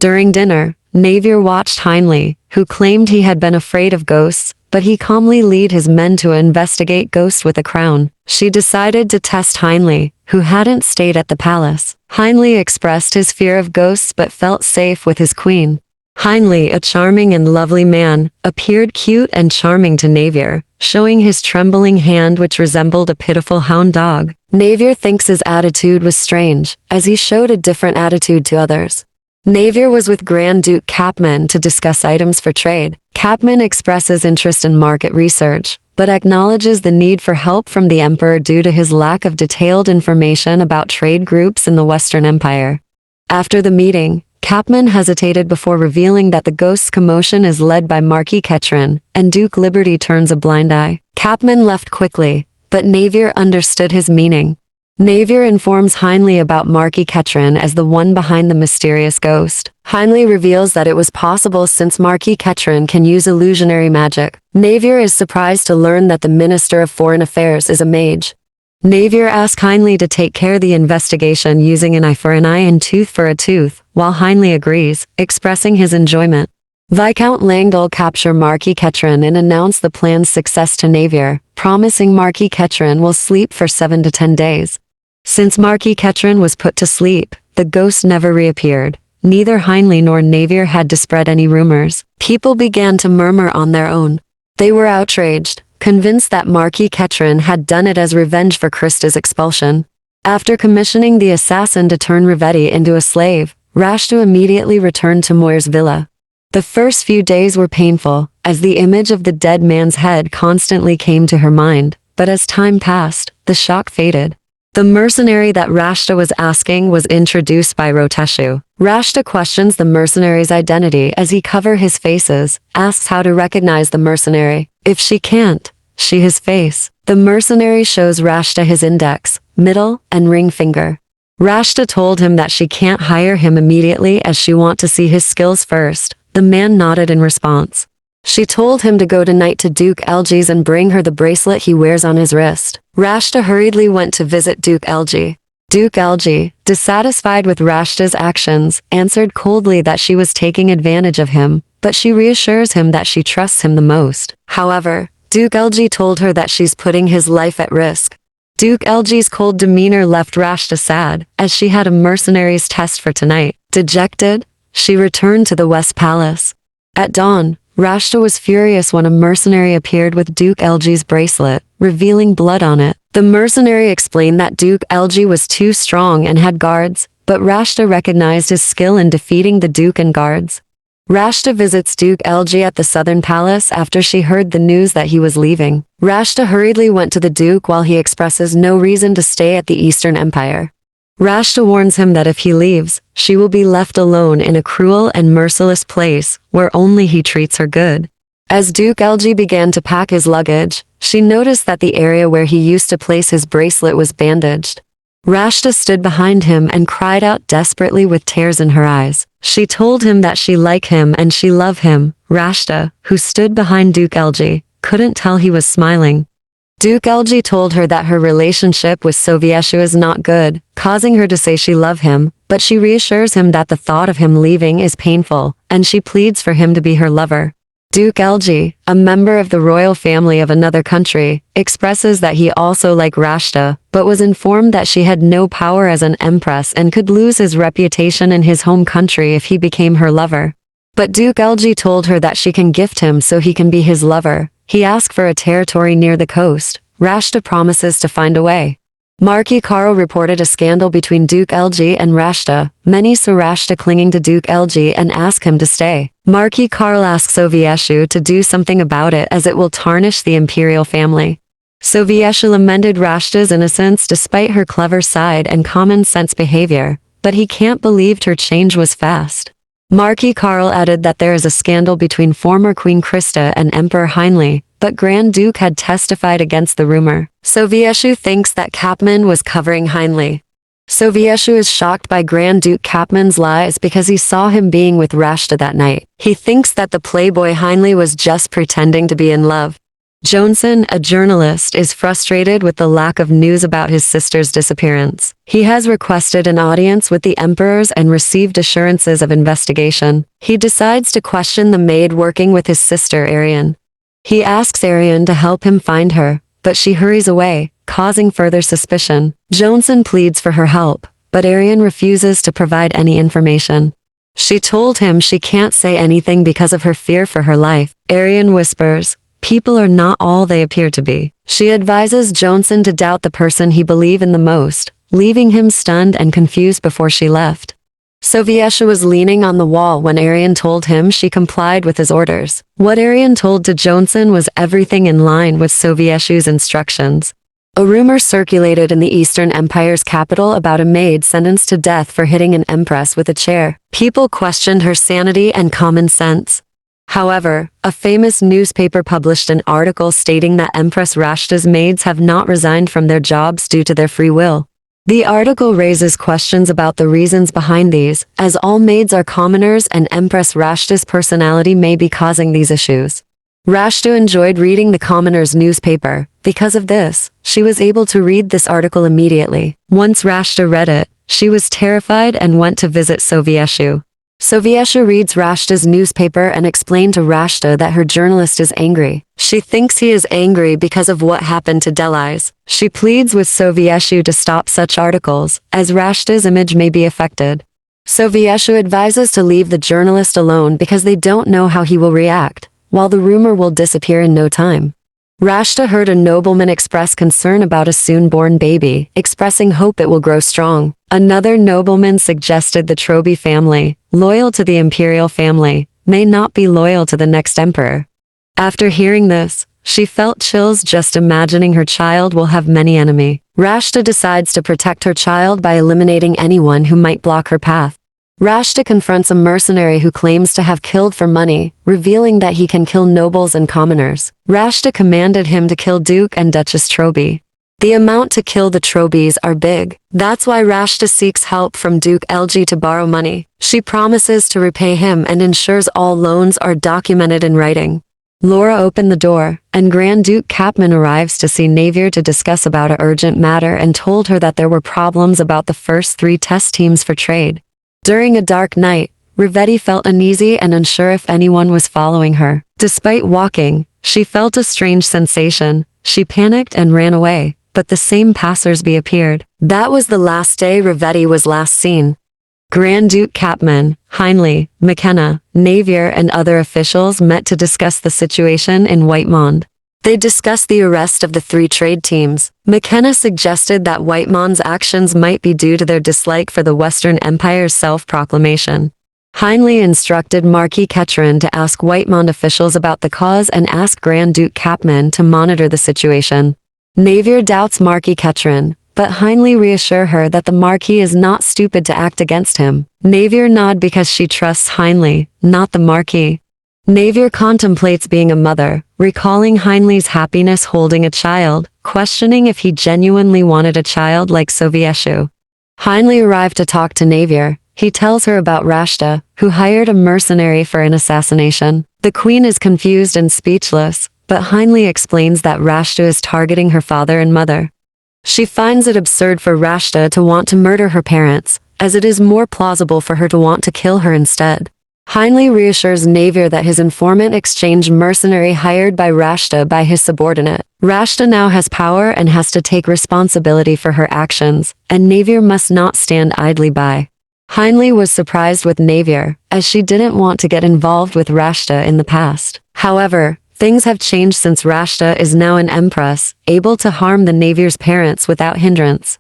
During dinner, Navier watched Heinley, who claimed he had been afraid of ghosts, but he calmly led his men to investigate ghosts with a crown. She decided to test Heinley, who hadn't stayed at the palace. Heinley expressed his fear of ghosts but felt safe with his queen. Heinley, a charming and lovely man, appeared cute and charming to Navier, showing his trembling hand which resembled a pitiful hound dog. Navier thinks his attitude was strange, as he showed a different attitude to others. Navier was with Grand Duke Capman to discuss items for trade. Capman expresses interest in market research, but acknowledges the need for help from the emperor due to his lack of detailed information about trade groups in the Western Empire. After the meeting, Capman hesitated before revealing that the ghost's commotion is led by Marquis Ketrin, and Duke Liberty turns a blind eye. Capman left quickly, but Navier understood his meaning. Navier informs Heinley about Marquis Ketrin as the one behind the mysterious ghost. Heinley reveals that it was possible since Marquis Ketrin can use illusionary magic. Navier is surprised to learn that the Minister of Foreign Affairs is a mage. Navier asks Heinley to take care of the investigation using an eye for an eye and tooth for a tooth, while Heinley agrees, expressing his enjoyment. Viscount Langdale capture Marquis Ketrin and announce the plan's success to Navier, promising Marquis Ketrin will sleep for 7 to 10 days. Since Marquis Ketrin was put to sleep, the ghost never reappeared. Neither Heinley nor Navier had to spread any rumors. People began to murmur on their own. They were outraged, convinced that Marquis Ketrin had done it as revenge for Krista's expulsion. After commissioning the assassin to turn Rivetti into a slave, Rashta immediately returned to Moir's villa. The first few days were painful, as the image of the dead man's head constantly came to her mind, but as time passed, the shock faded. The mercenary that Rashta was asking was introduced by Roteshu. Rashta questions the mercenary's identity as he covers his faces, asks how to recognize the mercenary. If she can't, she his face. The mercenary shows Rashta his index, middle, and ring finger. Rashta told him that she can't hire him immediately as she wants to see his skills first. The man nodded in response. She told him to go tonight to Duke Elg's and bring her the bracelet he wears on his wrist. Rashta hurriedly went to visit Duke Elg. Duke Elg, dissatisfied with Rashta's actions, answered coldly that she was taking advantage of him, but she reassures him that she trusts him the most. However, Duke Elg told her that she's putting his life at risk. Duke Elg's cold demeanor left Rashta sad, as she had a mercenary's test for tonight. Dejected, she returned to the West Palace. At dawn, Rashta was furious when a mercenary appeared with Duke Elg's bracelet, revealing blood on it. The mercenary explained that Duke Elg was too strong and had guards, but Rashta recognized his skill in defeating the Duke and guards. Rashta visits Duke Elg at the Southern Palace after she heard the news that he was leaving. Rashta hurriedly went to the Duke while he expresses no reason to stay at the Eastern Empire. Rashta warns him that if he leaves, she will be left alone in a cruel and merciless place, where only he treats her good. As Duke Elg began to pack his luggage, she noticed that the area where he used to place his bracelet was bandaged. Rashta stood behind him and cried out desperately with tears in her eyes. She told him that she liked him and she loved him. Rashta, who stood behind Duke Elg, couldn't tell he was smiling. Duke Elg told her that her relationship with Sovieshu is not good, causing her to say she loved him, but she reassures him that the thought of him leaving is painful, and she pleads for him to be her lover. Duke Elg, a member of the royal family of another country, expresses that he also liked Rashta, but was informed that she had no power as an empress and could lose his reputation in his home country if he became her lover. But Duke Elg told her that she can gift him so he can be his lover. He asked for a territory near the coast. Rashta promises to find a way. Marquis Karl reported a scandal between Duke Elg and Rashta. Many saw Rashta clinging to Duke Elg and asked him to stay. Marquis Karl asks Sovieshu to do something about it as it will tarnish the imperial family. Sovieshu lamented Rashta's innocence despite her clever side and common sense behavior, but he can't believe her change was fast. Marquis Karl added that there is a scandal between former Queen Krista and Emperor Heinley, but Grand Duke had testified against the rumor. Sovieshu thinks that Capman was covering Heinley. Sovieshu is shocked by Grand Duke Capman's lies because he saw him being with Rashta that night. He thinks that the playboy Heinley was just pretending to be in love. Joneson, a journalist, is frustrated with the lack of news about his sister's disappearance. He has requested an audience with the emperors and received assurances of investigation. He decides to question the maid working with his sister Arian. He asks Arian to help him find her, but she hurries away, causing further suspicion. Joneson pleads for her help, but Arian refuses to provide any information. She told him she can't say anything because of her fear for her life. Arian whispers, "People are not all they appear to be." She advises Joneson to doubt the person he believes in the most, leaving him stunned and confused before she left. Soviesha was leaning on the wall when Arian told him she complied with his orders. What Arian told to Joneson was everything in line with Soviesha's instructions. A rumor circulated in the Eastern Empire's capital about a maid sentenced to death for hitting an empress with a chair. People questioned her sanity and common sense. However, a famous newspaper published an article stating that Empress Rashta's maids have not resigned from their jobs due to their free will. The article raises questions about the reasons behind these, as all maids are commoners and Empress Rashta's personality may be causing these issues. Rashta enjoyed reading the commoner's newspaper. Because of this, she was able to read this article immediately. Once Rashta read it, she was terrified and went to visit Soviesha. Soviesha reads Rashta's newspaper and explained to Rashta that her journalist is angry. She thinks he is angry because of what happened to Delise. She pleads with Soviesha to stop such articles, as Rashta's image may be affected. Soviesha advises to leave the journalist alone because they don't know how he will react, while the rumor will disappear in no time. Rashta heard a nobleman express concern about a soon-born baby, expressing hope it will grow strong. Another nobleman suggested the Troby family, loyal to the imperial family, may not be loyal to the next emperor. After hearing this, she felt chills just imagining her child will have many enemies. Rashta decides to protect her child by eliminating anyone who might block her path. Rashta confronts a mercenary who claims to have killed for money, revealing that he can kill nobles and commoners. Rashta commanded him to kill Duke and Duchess Troby. The amount to kill the Trobys are big. That's why Rashta seeks help from Duke Elg to borrow money. She promises to repay him and ensures all loans are documented in writing. Laura opened the door, and Grand Duke Capman arrives to see Navier to discuss about an urgent matter and told her that there were problems about the first 3 test teams for trade. During a dark night, Rivetti felt uneasy and unsure if anyone was following her. Despite walking, she felt a strange sensation. She panicked and ran away, but the same passersby appeared. That was the last day Rivetti was last seen. Grand Duke Capman, Heinley, McKenna, Navier and other officials met to discuss the situation in Whitemond. They discussed the arrest of the 3 trade teams. McKenna suggested that Whitemond's actions might be due to their dislike for the Western Empire's self-proclamation. Heinley instructed Marquis Ketron to ask Whitemond officials about the cause and ask Grand Duke Capman to monitor the situation. Navier doubts Marquis Ketron, but Heinley reassures her that the Marquis is not stupid to act against him. Navier nods because she trusts Heinley, not the Marquis. Navier contemplates being a mother, recalling Heinley's happiness holding a child, questioning if he genuinely wanted a child like Soviesha. Heinley arrived to talk to Navier. He tells her about Rashta, who hired a mercenary for an assassination. The queen is confused and speechless, but Heinley explains that Rashta is targeting her father and mother. She finds it absurd for Rashta to want to murder her parents, as it is more plausible for her to want to kill her instead. Heinley reassures Navier that his informant exchanged mercenary hired by Rashta by his subordinate. Rashta now has power and has to take responsibility for her actions, and Navier must not stand idly by. Heinley was surprised with Navier, as she didn't want to get involved with Rashta in the past. However, things have changed since Rashta is now an empress, able to harm the Navier's parents without hindrance.